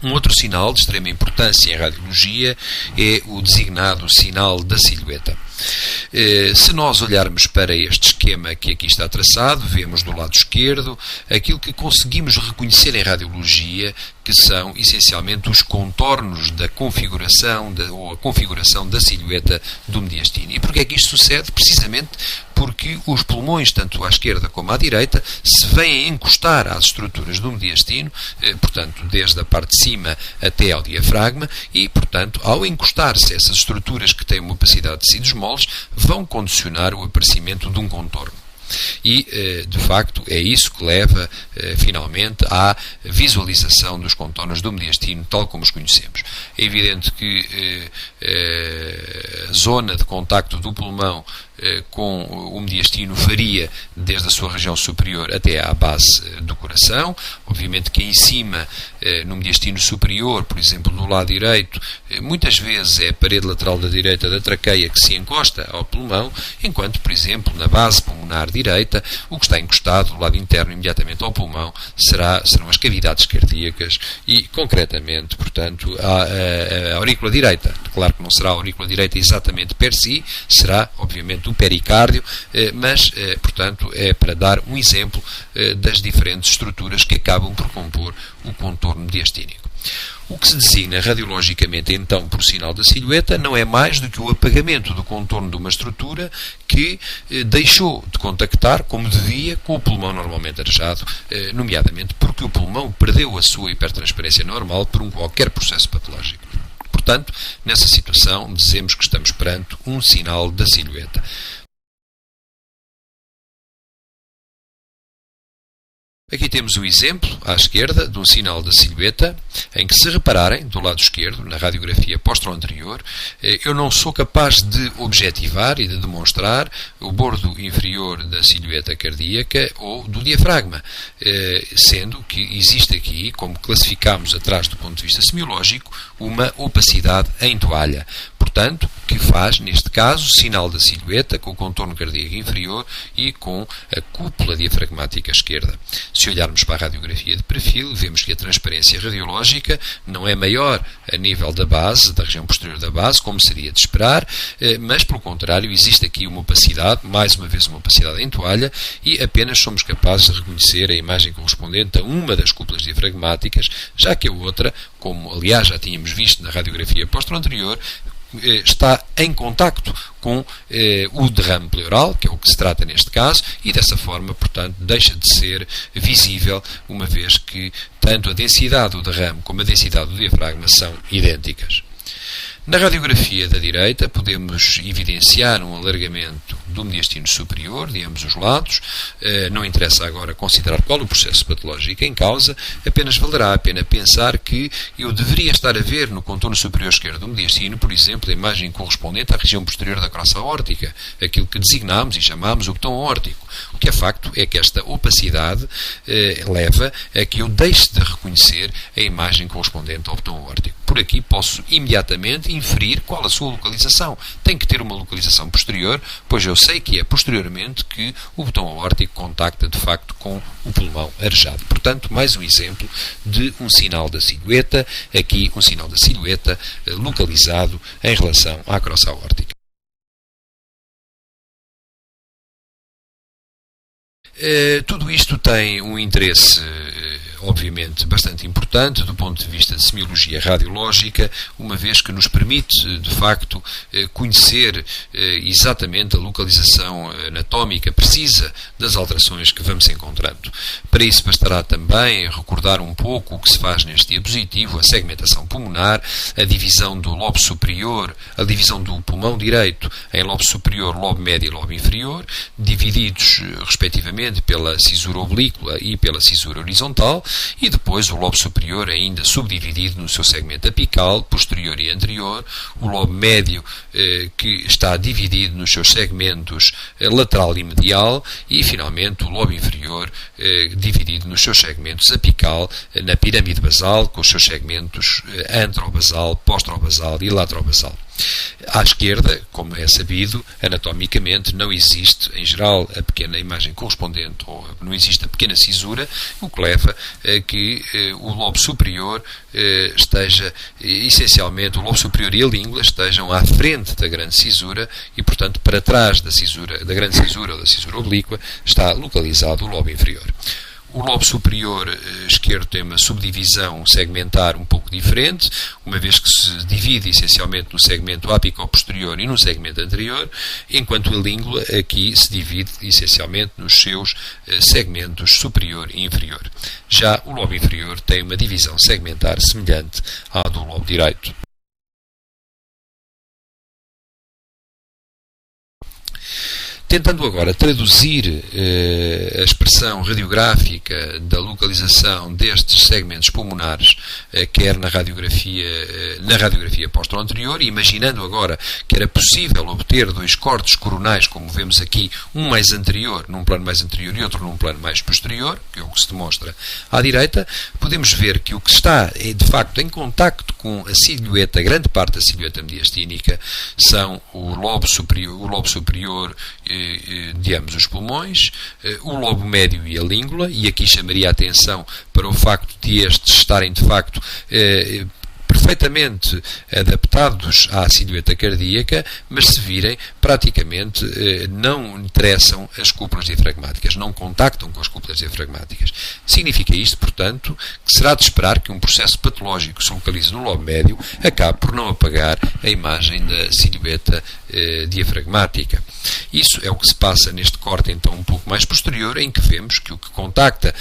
Um outro sinal de extrema importância em radiologia é o designado sinal da silhueta. Se nós olharmos para este esquema que aqui está traçado, vemos do lado esquerdo aquilo que conseguimos reconhecer em radiologia, que são essencialmente os contornos da configuração ou a configuração da silhueta do mediastino. E porquê é que isto sucede? Precisamente porque os pulmões, tanto à esquerda como à direita, se vêm encostar às estruturas do mediastino, portanto, desde a parte de cima até ao diafragma, e, portanto, ao encostar-se a essas estruturas que têm uma opacidade de tecidos moles, vão condicionar o aparecimento de um contorno. E, de facto, é isso que leva, finalmente, à visualização dos contornos do mediastino, tal como os conhecemos. É evidente que a zona de contacto do pulmão com o mediastino varia desde a sua região superior até à base do coração. Obviamente que em cima, no mediastino superior, por exemplo, do lado direito, muitas vezes é a parede lateral da direita da traqueia que se encosta ao pulmão, enquanto, por exemplo, na base pulmonar direita, o que está encostado do lado interno imediatamente ao pulmão serão as cavidades cardíacas e, concretamente, portanto, a aurícula direita. Claro que não será a aurícula direita exatamente per si, será, obviamente, o pericárdio, mas, portanto, é para dar um exemplo das diferentes estruturas que acabam por compor o contorno mediastínico. O que se designa radiologicamente, então, por sinal da silhueta, não é mais do que o apagamento do contorno de uma estrutura que deixou de contactar, como devia, com o pulmão normalmente arejado, nomeadamente porque o pulmão perdeu a sua hipertransparência normal por um qualquer processo patológico. Portanto, nessa situação, dizemos que estamos perante um sinal da silhueta. Aqui temos o exemplo, à esquerda, de um sinal da silhueta, em que, se repararem, do lado esquerdo, na radiografia postero-anterior, eu não sou capaz de objetivar e de demonstrar o bordo inferior da silhueta cardíaca ou do diafragma, sendo que existe aqui, como classificamos atrás do ponto de vista semiológico, uma opacidade em toalha. Portanto, que faz, neste caso, sinal da silhueta com o contorno cardíaco inferior e com a cúpula diafragmática esquerda. Se olharmos para a radiografia de perfil, vemos que a transparência radiológica não é maior a nível da base, da região posterior da base, como seria de esperar, mas, pelo contrário, existe aqui uma opacidade, mais uma vez uma opacidade em toalha, e apenas somos capazes de reconhecer a imagem correspondente a uma das cúpulas diafragmáticas, já que a outra, como aliás já tínhamos visto na radiografia postero-anterior, está em contacto com o derrame pleural, que é o que se trata neste caso, e dessa forma, portanto, deixa de ser visível, uma vez que tanto a densidade do derrame como a densidade do diafragma são idênticas. Na radiografia da direita, podemos evidenciar um alargamento do mediastino superior de ambos os lados. Não interessa agora considerar qual o processo patológico em causa, apenas valerá a pena pensar que eu deveria estar a ver no contorno superior esquerdo do mediastino, por exemplo, a imagem correspondente à região posterior da crosta aórtica, aquilo que designámos e chamámos o botão aórtico. O que é facto é que esta opacidade leva a que eu deixe de reconhecer a imagem correspondente ao botão aórtico. Por aqui posso imediatamente inferir qual a sua localização. Tem que ter uma localização posterior, pois eu sei que é posteriormente que o botão aórtico contacta de facto com o pulmão arejado. Portanto, mais um exemplo de um sinal da silhueta, aqui um sinal da silhueta localizado em relação à crosta aórtica. Tudo isto tem um interesse, obviamente, bastante importante do ponto de vista de semiologia radiológica, uma vez que nos permite, de facto, conhecer exatamente a localização anatómica precisa das alterações que vamos encontrando. Para isso bastará também recordar um pouco o que se faz neste diapositivo, a segmentação pulmonar, a divisão do lobo superior, a divisão do pulmão direito em lobo superior, lobo médio e lobo inferior, divididos, respectivamente, pela cisura oblíqua e pela cisura horizontal, e depois o lobo superior ainda subdividido no seu segmento apical, posterior e anterior, o lobo médio que está dividido nos seus segmentos lateral e medial, e finalmente o lobo inferior dividido nos seus segmentos apical, na pirâmide basal, com os seus segmentos anterobasal, posterobasal e laterobasal. À esquerda, como é sabido, anatomicamente não existe, em geral, a pequena imagem correspondente, ou não existe a pequena cisura, o que leva que o lobo superior esteja, essencialmente, o lobo superior e a língua estejam à frente da grande cisura e, portanto, para trás da grande cisura ou da cisura oblíqua está localizado o lobo inferior. O lobo superior esquerdo tem uma subdivisão segmentar um pouco diferente, uma vez que se divide essencialmente no segmento apico-posterior e no segmento anterior, enquanto a língua aqui se divide essencialmente nos seus segmentos superior e inferior. Já o lobo inferior tem uma divisão segmentar semelhante à do lobo direito. Tentando agora traduzir a expressão radiográfica da localização destes segmentos pulmonares, quer na radiografia posterior, e imaginando agora que era possível obter dois cortes coronais, como vemos aqui, um mais anterior, num plano mais anterior e outro num plano mais posterior, que é o que se demonstra à direita, podemos ver que o que está, de facto, em contacto com a silhueta, grande parte da silhueta mediastínica, são o lobo superior de ambos os pulmões, o lobo médio e a língula, e aqui chamaria a atenção para o facto de estes estarem, de facto, perfeitamente adaptados à silhueta cardíaca, mas se virem, praticamente não interessam as cúpulas diafragmáticas, não contactam com as cúpulas diafragmáticas. Significa isto, portanto, que será de esperar que um processo patológico que se localize no lobo médio acabe por não apagar a imagem da silhueta diafragmática. Isso é o que se passa neste corte, então, um pouco mais posterior, em que vemos que o que contacta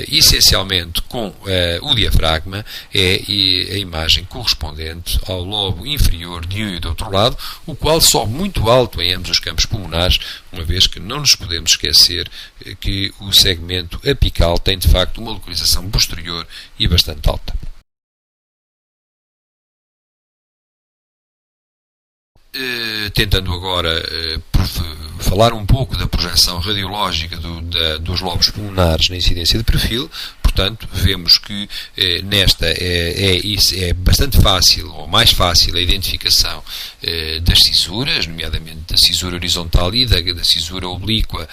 essencialmente com o diafragma é a imagem correspondente ao lobo inferior de um e do outro lado, o qual sobe muito alto em ambos os campos pulmonares, uma vez que não nos podemos esquecer que o segmento apical tem, de facto, uma localização posterior e bastante alta. Tentando agora falar um pouco da projeção radiológica dos lobos pulmonares na incidência de perfil, portanto, vemos que nesta é bastante fácil, ou mais fácil, a identificação das cisuras, nomeadamente da cisura horizontal e da cisura oblíqua,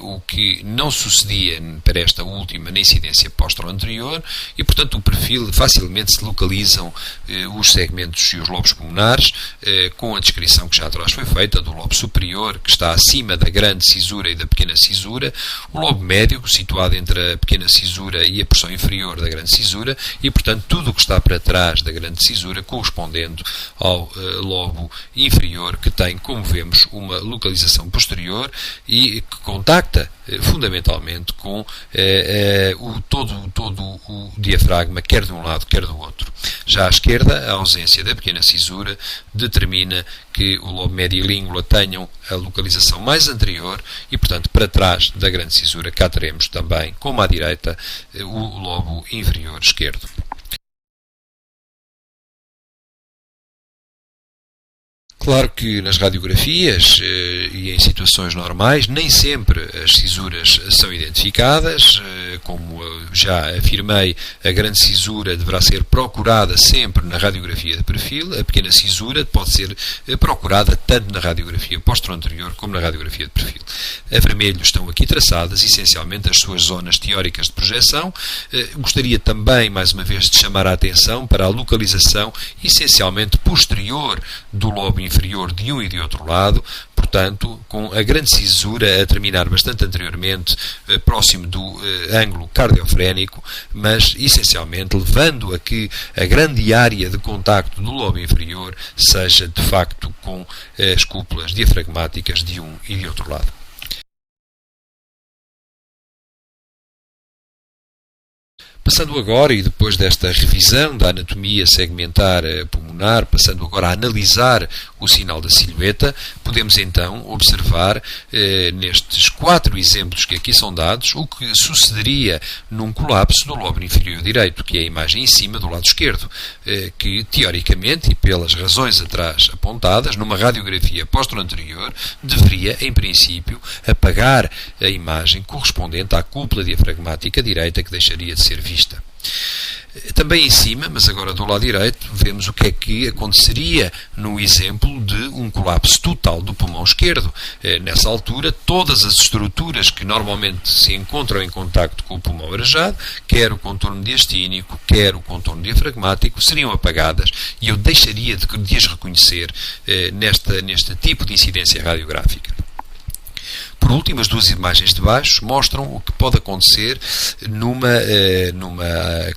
o que não sucedia para esta última na incidência postero-anterior, e, portanto, o perfil facilmente se localizam os segmentos e os lobos pulmonares, com a descrição que já atrás foi feita do lobo superior, que está acima da grande cisura e da pequena cisura, o lobo médio, situado entre a pequena cisura e a porção inferior da grande cisura, e, portanto, tudo o que está para trás da grande cisura correspondendo ao lobo inferior, que tem, como vemos, uma localização posterior e que contacta fundamentalmente com todo o diafragma, quer de um lado, quer do outro. Já à esquerda, a ausência da pequena cisura determina que o lobo médio e língula tenham a localização mais anterior e, portanto, para trás da grande cisura, cá teremos também, como à direita, o lobo inferior esquerdo. Claro que nas radiografias e em situações normais nem sempre as cisuras são identificadas. Como já afirmei, a grande cisura deverá ser procurada sempre na radiografia de perfil. A pequena cisura pode ser procurada tanto na radiografia postero-anterior como na radiografia de perfil. A vermelho estão aqui traçadas essencialmente as suas zonas teóricas de projeção. Gostaria também, mais uma vez, de chamar a atenção para a localização essencialmente posterior do lobo inferior de um e de outro lado, portanto, com a grande cisura a terminar bastante anteriormente, próximo do ângulo cardiofrénico, mas essencialmente levando a que a grande área de contacto do lobo inferior seja, de facto, com as cúpulas diafragmáticas de um e de outro lado. Passando agora, e depois desta revisão da anatomia segmentar pulmonar, passando agora a analisar o sinal da silhueta, podemos então observar nestes 4 exemplos que aqui são dados o que sucederia num colapso do lobo inferior direito, que é a imagem em cima do lado esquerdo, que teoricamente e pelas razões atrás apontadas, numa radiografia postero-anterior, deveria, em princípio, apagar a imagem correspondente à cúpula diafragmática direita que deixaria de ser vista. Também em cima, mas agora do lado direito, vemos o que é que aconteceria no exemplo de um colapso total do pulmão esquerdo. Nessa altura, todas as estruturas que normalmente se encontram em contacto com o pulmão arejado, quer o contorno diastínico, quer o contorno diafragmático, seriam apagadas e eu deixaria de as reconhecer neste tipo de incidência radiográfica. Por último, as duas imagens de baixo mostram o que pode acontecer numa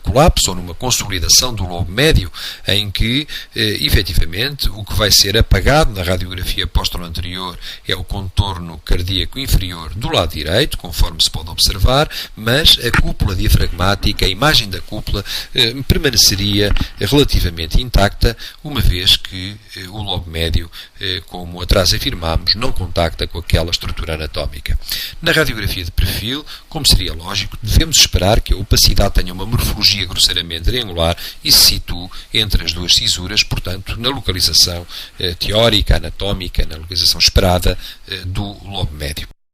colapso ou numa consolidação do lobo médio, em que, efetivamente, o que vai ser apagado na radiografia posterior é o contorno cardíaco inferior do lado direito, conforme se pode observar, mas a cúpula diafragmática, a imagem da cúpula, permaneceria relativamente intacta, uma vez que o lobo médio, como atrás afirmámos, não contacta com aquela estrutura anatómica. Na radiografia de perfil, como seria lógico, devemos esperar que a opacidade tenha uma morfologia grosseiramente triangular e se situe entre as duas cisuras, portanto, na localização teórica, anatómica, na localização esperada do lobo médio.